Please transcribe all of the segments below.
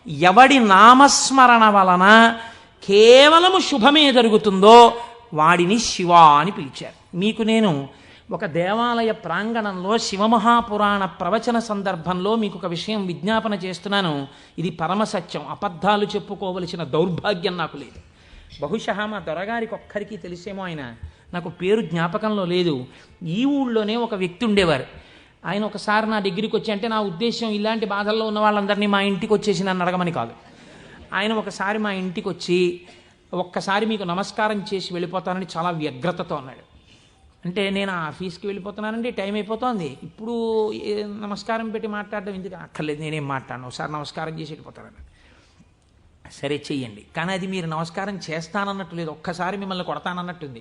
ఎవడి నామస్మరణ వలన కేవలము శుభమే జరుగుతుందో వాడిని శివ అని పిలిచారు. మీకు నేను ఒక దేవాలయ ప్రాంగణంలో శివమహాపురాణ ప్రవచన సందర్భంలో మీకు ఒక విషయం విజ్ఞాపన చేస్తున్నాను. ఇది పరమసత్యం, అబద్ధాలు చెప్పుకోవలసిన దౌర్భాగ్యం నాకు లేదు. బహుశా మా దొరగారికి ఒక్కరికి తెలిసేమో, ఆయన నాకు పేరు జ్ఞాపకంలో లేదు. ఈ ఊళ్ళోనే ఒక వ్యక్తి ఉండేవారు. ఆయన ఒకసారి నా దగ్గరికి వచ్చి, అంటే నా ఉద్దేశం ఇలాంటి బాధల్లో ఉన్న వాళ్ళందరినీ మా ఇంటికి వచ్చేసి నన్ను అడగమని కాదు. ఆయన ఒకసారి మా ఇంటికి వచ్చి, ఒక్కసారి మీకు నమస్కారం చేసి వెళ్ళిపోతానని చాలా వ్యగ్రతతో అన్నాడు. అంటే నేను ఆఫీస్కి వెళ్ళిపోతున్నానండి, టైం అయిపోతుంది, ఇప్పుడు నమస్కారం పెట్టి మాట్లాడడం ఎందుకు? అక్కర్లేదు, నేనేం మాట్లాడను, ఒకసారి నమస్కారం చేసి వెళ్ళిపోతానని. సరే చెయ్యండి, కానీ అది మీరు నమస్కారం చేస్తానన్నట్టు లేదు, ఒక్కసారి మిమ్మల్ని కొడతానన్నట్టుంది.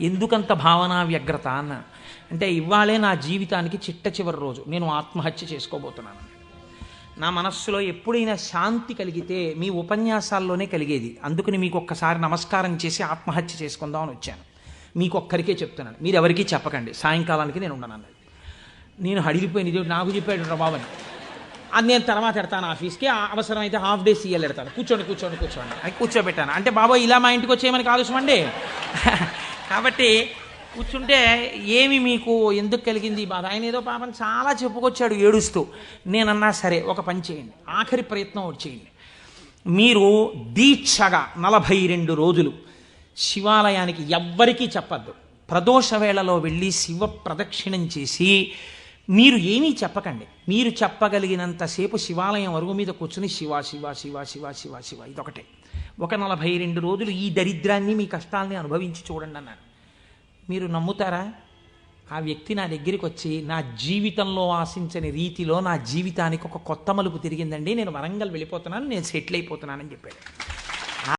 ఎందుకంత భావన వ్యగ్రత అన్న అంటే, ఇవాళే నా జీవితానికి చిట్ట చివరి రోజు, నేను ఆత్మహత్య చేసుకోబోతున్నాను. నా మనస్సులో ఎప్పుడైనా శాంతి కలిగితే మీ ఉపన్యాసాల్లోనే కలిగేది. అందుకని మీకు ఒక్కసారి నమస్కారం చేసి ఆత్మహత్య చేసుకుందామని వచ్చాను. మీకు ఒక్కరికే చెప్తున్నాను, మీరు ఎవరికీ చెప్పకండి, సాయంకాలానికి నేను ఉండను అన్నది. నేను హడిలిపోయిన, ఇది నాకు చెప్పాడు బాబని. అది నేను తర్వాత ఎడతాను ఆఫీస్కి, అవసరమైతే హాఫ్ డే సీఎల్ ఎడతాను, కూర్చోండి అది కూర్చోబెట్టాను. అంటే బాబోయ్ ఇలా మా ఇంటికి వచ్చేయమని కాలుష్యమండి. కాబట్టి కూర్చుంటే ఏమి మీకు ఎందుకు కలిగింది బాధ? ఆయన ఏదో పాపం చాలా చెప్పుకొచ్చాడు ఏడుస్తూ. నేనన్నా సరే ఒక పని చేయండి, ఆఖరి ప్రయత్నం ఒకటి చేయండి. మీరు దీక్షగా 42 రోజులు శివాలయానికి ఎవ్వరికీ చెప్పద్దు. ప్రదోష వేళలో వెళ్ళి శివ ప్రదక్షిణం చేసి మీరు ఏమీ చెప్పకండి. మీరు చెప్పగలిగినంతసేపు శివాలయం అరుగు మీద కూర్చుని శివ శివ శివ శివ శివ శివ ఇదొకటే. ఒక 42 రోజులు ఈ దరిద్రాన్ని, మీ కష్టాలని అనుభవించి చూడండి అన్నాను. మీరు నమ్ముతారా? ఆ వ్యక్తి నా దగ్గరికి వచ్చి, నా జీవితంలో ఆశించని రీతిలో నా జీవితానికి ఒక కొత్త మలుపు తిరిగిందండి, నేను వరంగల్ వెళ్ళిపోతున్నాను, నేను సెటిల్ అయిపోతున్నానని చెప్పాడు.